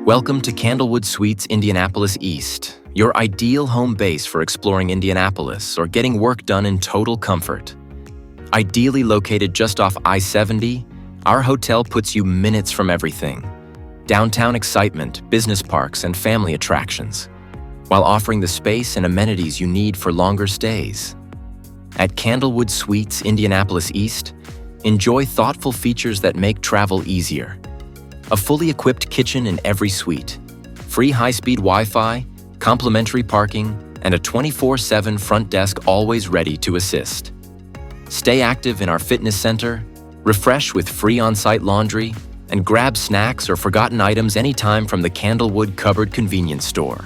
Welcome to Candlewood Suites Indianapolis East, your ideal home base for exploring Indianapolis or getting work done in total comfort. Ideally located just off I-70, our hotel puts you minutes from everything: downtown excitement, business parks, and family attractions, while offering the space and amenities you need for longer stays. At Candlewood Suites Indianapolis East, enjoy thoughtful features that make travel easier. A fully equipped kitchen in every suite, free high-speed Wi-Fi, complimentary parking, and a 24/7 front desk always ready to assist. Stay active in our fitness center, refresh with free on-site laundry, and grab snacks or forgotten items anytime from the Candlewood Cupboard convenience store.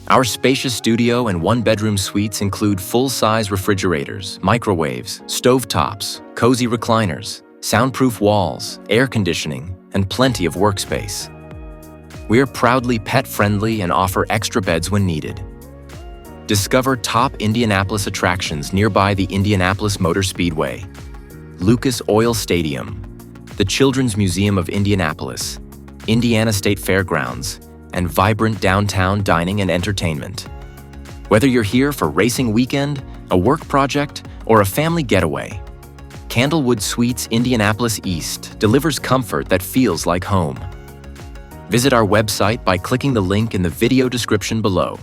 Our spacious studio and one-bedroom suites include full-size refrigerators, microwaves, stovetops, cozy recliners, soundproof walls, air conditioning, and plenty of workspace. We're proudly pet-friendly and offer extra beds when needed. Discover top Indianapolis attractions nearby the Indianapolis Motor Speedway, Lucas Oil Stadium, the Children's Museum of Indianapolis, Indiana State Fairgrounds, and vibrant downtown dining and entertainment. Whether you're here for racing weekend, a work project, or a family getaway, Candlewood Suites Indianapolis East delivers comfort that feels like home. Visit our website by clicking the link in the video description below.